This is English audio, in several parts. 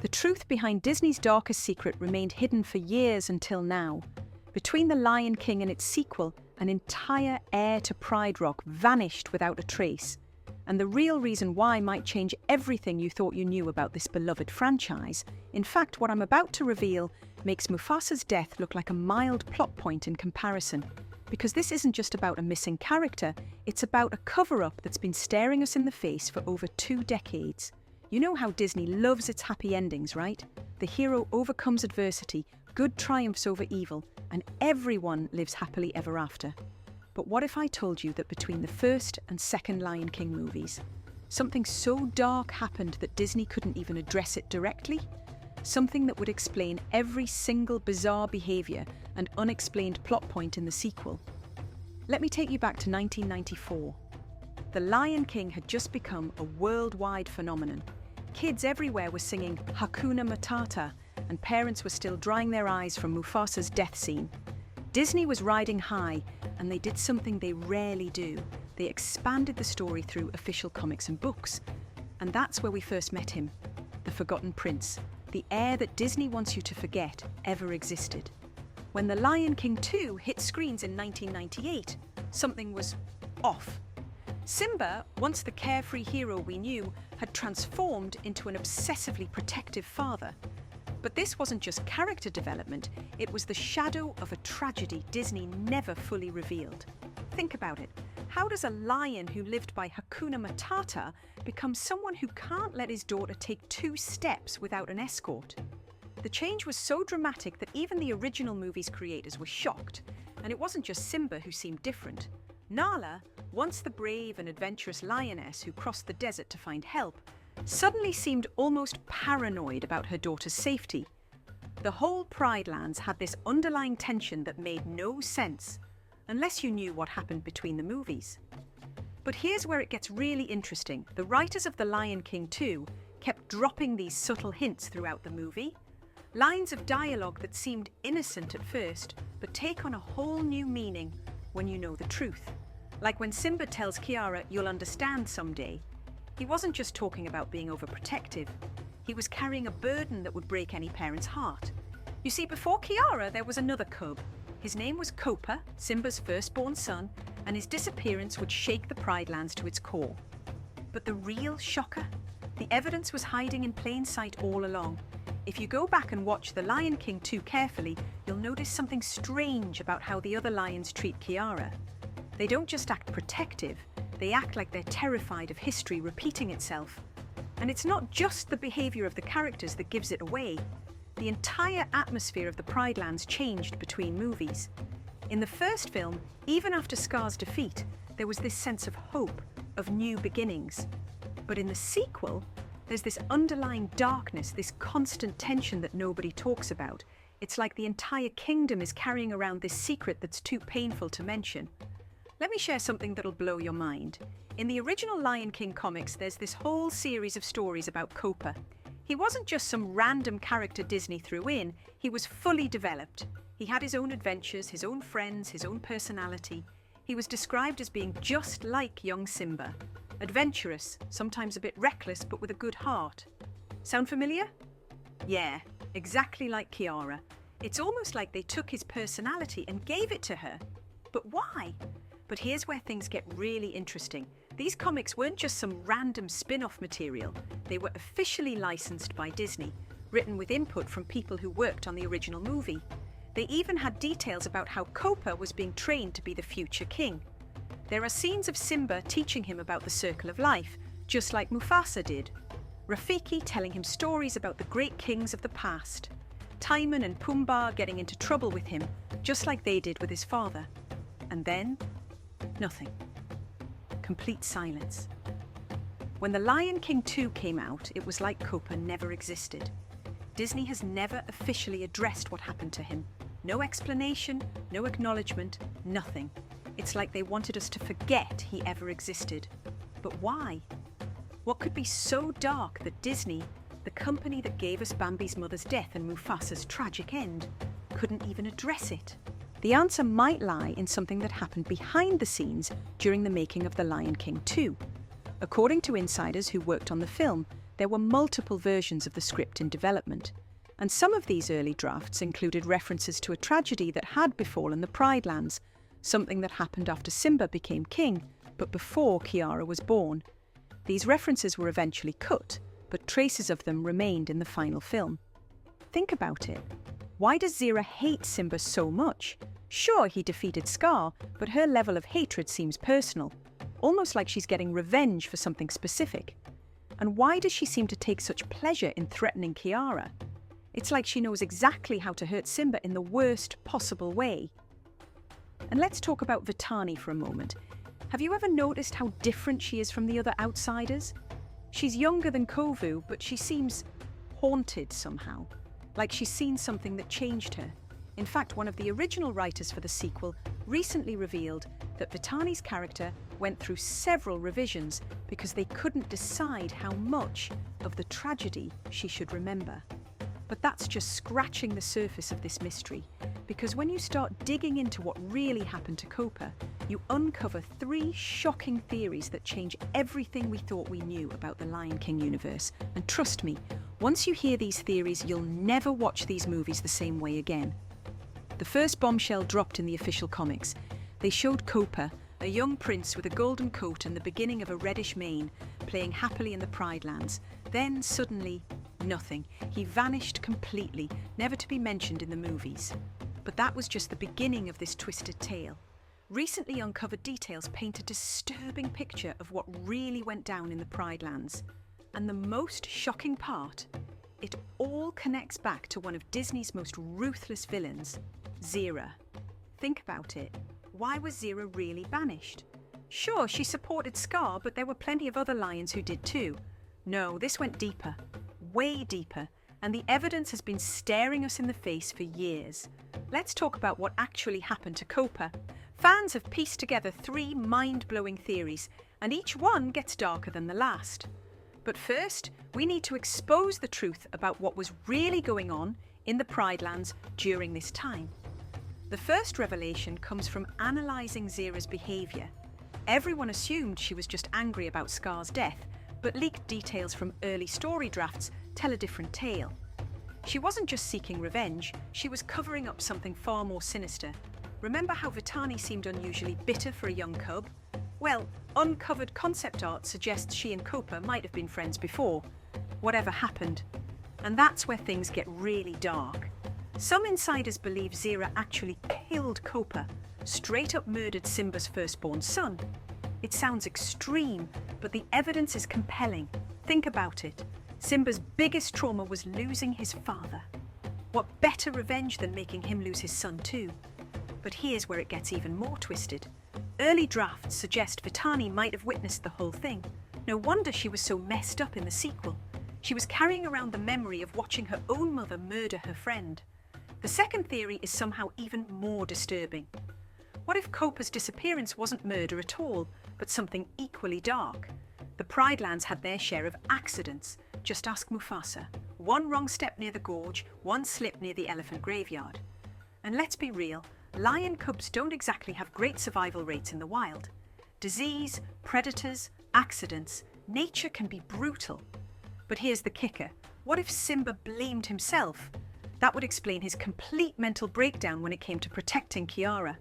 The truth behind Disney's darkest secret remained hidden for years until now. Between The Lion King and its sequel, an entire heir to Pride rock vanished without a trace. And the real reason why might change everything you thought you knew about this beloved franchise. In fact, what I'm about to reveal makes Mufasa's death look like a mild plot point in comparison. Because this isn't just about a missing character, it's about a cover-up that's been staring us in the face for over 2 decades. You know how Disney loves its happy endings, right? The hero overcomes adversity, good triumphs over evil, and everyone lives happily ever after. But what if I told you that between the first and second Lion King movies, something so dark happened that Disney couldn't even address it directly? Something that would explain every single bizarre behavior and unexplained plot point in the sequel. Let me take you back to 1994. The Lion King had just become a worldwide phenomenon. Kids everywhere were singing Hakuna Matata, and parents were still drying their eyes from Mufasa's death scene. Disney was riding high, and they did something they rarely do. They expanded the story through official comics and books. And that's where we first met him, the Forgotten Prince, the heir that Disney wants you to forget ever existed. When The Lion King 2 hit screens in 1998, something was off. Simba, once the carefree hero we knew, had transformed into an obsessively protective father. But this wasn't just character development, it was the shadow of a tragedy Disney never fully revealed. Think about it. How does a lion who lived by Hakuna Matata become someone who can't let his daughter take 2 steps without an escort? The change was so dramatic that even the original movie's creators were shocked. And it wasn't just Simba who seemed different. Nala, once the brave and adventurous lioness who crossed the desert to find help, suddenly seemed almost paranoid about her daughter's safety. The whole Pride Lands had this underlying tension that made no sense, unless you knew what happened between the movies. But here's where it gets really interesting. The writers of The Lion King 2 kept dropping these subtle hints throughout the movie. Lines of dialogue that seemed innocent at first, but take on a whole new meaning when you know the truth. Like when Simba tells Kiara, "You'll understand someday." He wasn't just talking about being overprotective. He was carrying a burden that would break any parent's heart. You see, before Kiara, there was another cub. His name was Kopa, Simba's firstborn son, and his disappearance would shake the Pride Lands to its core. But the real shocker? The evidence was hiding in plain sight all along. If you go back and watch The Lion King 2 carefully, you'll notice something strange about how the other lions treat Kiara. They don't just act protective, they act like they're terrified of history repeating itself. And it's not just the behavior of the characters that gives it away. The entire atmosphere of the Pride Lands changed between movies. In the first film, even after Scar's defeat, there was this sense of hope, of new beginnings. But in the sequel, there's this underlying darkness, this constant tension that nobody talks about. It's like the entire kingdom is carrying around this secret that's too painful to mention. Let me share something that'll blow your mind. In the original Lion King comics, there's this whole series of stories about Kopa. He wasn't just some random character Disney threw in, he was fully developed. He had his own adventures, his own friends, his own personality. He was described as being just like young Simba. Adventurous, sometimes a bit reckless, but with a good heart. Sound familiar? Yeah, exactly like Kiara. It's almost like they took his personality and gave it to her. But why? But here's where things get really interesting. These comics weren't just some random spin-off material. They were officially licensed by Disney, written with input from people who worked on the original movie. They even had details about how Kopa was being trained to be the future king. There are scenes of Simba teaching him about the circle of life, just like Mufasa did. Rafiki telling him stories about the great kings of the past. Timon and Pumbaa getting into trouble with him, just like they did with his father. And then, nothing. Complete silence. When The Lion King 2 came out, it was like Kopa never existed. Disney has never officially addressed what happened to him. No explanation, no acknowledgement, nothing. It's like they wanted us to forget he ever existed. But why? What could be so dark that Disney, the company that gave us Bambi's mother's death and Mufasa's tragic end, couldn't even address it? The answer might lie in something that happened behind the scenes during the making of The Lion King 2. According to insiders who worked on the film, there were multiple versions of the script in development, and some of these early drafts included references to a tragedy that had befallen the Pride Lands, something that happened after Simba became king, but before Kiara was born. These references were eventually cut, but traces of them remained in the final film. Think about it. Why does Zira hate Simba so much? Sure, he defeated Scar, but her level of hatred seems personal, almost like she's getting revenge for something specific. And why does she seem to take such pleasure in threatening Kiara? It's like she knows exactly how to hurt Simba in the worst possible way. And let's talk about Vitani for a moment. Have you ever noticed how different she is from the other outsiders? She's younger than Kovu, but she seems haunted somehow, like she's seen something that changed her. In fact, one of the original writers for the sequel recently revealed that Vitani's character went through several revisions because they couldn't decide how much of the tragedy she should remember. But that's just scratching the surface of this mystery, because when you start digging into what really happened to Kopa, you uncover 3 shocking theories that change everything we thought we knew about the Lion King universe. And trust me, once you hear these theories, you'll never watch these movies the same way again. The first bombshell dropped in the official comics. They showed Kopa, a young prince with a golden coat and the beginning of a reddish mane, playing happily in the Pride Lands. Then, suddenly, nothing. He vanished completely, never to be mentioned in the movies. But that was just the beginning of this twisted tale. Recently uncovered details paint a disturbing picture of what really went down in the Pride Lands. And the most shocking part, it all connects back to one of Disney's most ruthless villains, Zira. Think about it. Why was Zira really banished? Sure, she supported Scar, but there were plenty of other lions who did too. No, this went deeper, way deeper, and the evidence has been staring us in the face for years. Let's talk about what actually happened to Kopa. Fans have pieced together 3 mind-blowing theories, and each one gets darker than the last. But first, we need to expose the truth about what was really going on in the Pride Lands during this time. The first revelation comes from analysing Zira's behaviour. Everyone assumed she was just angry about Scar's death, but leaked details from early story drafts tell a different tale. She wasn't just seeking revenge, she was covering up something far more sinister. Remember how Vitani seemed unusually bitter for a young cub? Well, uncovered concept art suggests she and Kopa might have been friends before. Whatever happened. And that's where things get really dark. Some insiders believe Zira actually killed Kopa, straight up murdered Simba's firstborn son. It sounds extreme, but the evidence is compelling. Think about it. Simba's biggest trauma was losing his father. What better revenge than making him lose his son too? But here's where it gets even more twisted. Early drafts suggest Vitani might have witnessed the whole thing. No wonder she was so messed up in the sequel. She was carrying around the memory of watching her own mother murder her friend. The second theory is somehow even more disturbing. What if Kopa's disappearance wasn't murder at all, but something equally dark? The Pride Lands had their share of accidents. Just ask Mufasa. One wrong step near the gorge, one slip near the elephant graveyard. And let's be real, lion cubs don't exactly have great survival rates in the wild. Disease, predators, accidents, nature can be brutal. But here's the kicker. What if Simba blamed himself? That would explain his complete mental breakdown when it came to protecting Kiara.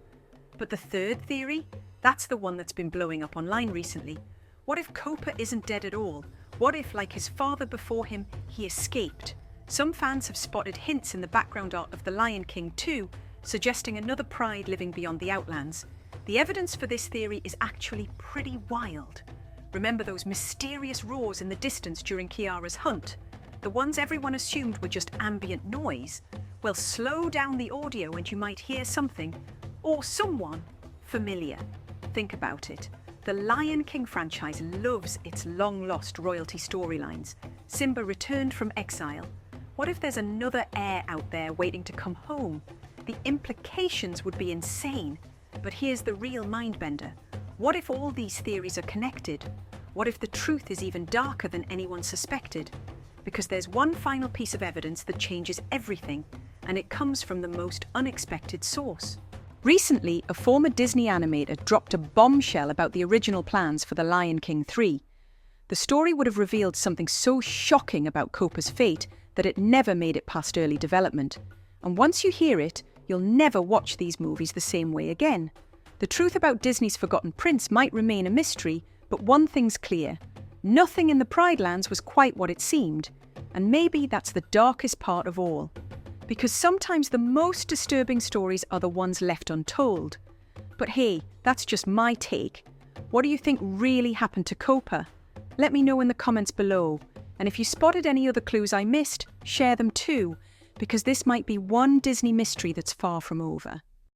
But the third theory? That's the one that's been blowing up online recently. What if Kopa isn't dead at all? What if, like his father before him, he escaped? Some fans have spotted hints in the background art of The Lion King 2, suggesting another pride living beyond the Outlands. The evidence for this theory is actually pretty wild. Remember those mysterious roars in the distance during Kiara's hunt? The ones everyone assumed were just ambient noise? Well, slow down the audio and you might hear something, or someone, familiar. Think about it. The Lion King franchise loves its long-lost royalty storylines. Simba returned from exile. What if there's another heir out there waiting to come home? The implications would be insane. But here's the real mindbender. What if all these theories are connected? What if the truth is even darker than anyone suspected? Because there's one final piece of evidence that changes everything, and it comes from the most unexpected source. Recently, a former Disney animator dropped a bombshell about the original plans for The Lion King 3. The story would have revealed something so shocking about Kopa's fate that it never made it past early development. And once you hear it, you'll never watch these movies the same way again. The truth about Disney's Forgotten Prince might remain a mystery, but one thing's clear. Nothing in the Pride Lands was quite what it seemed. And maybe that's the darkest part of all. Because sometimes the most disturbing stories are the ones left untold. But hey, that's just my take. What do you think really happened to Kopa? Let me know in the comments below. And if you spotted any other clues I missed, share them too, because this might be one Disney mystery that's far from over.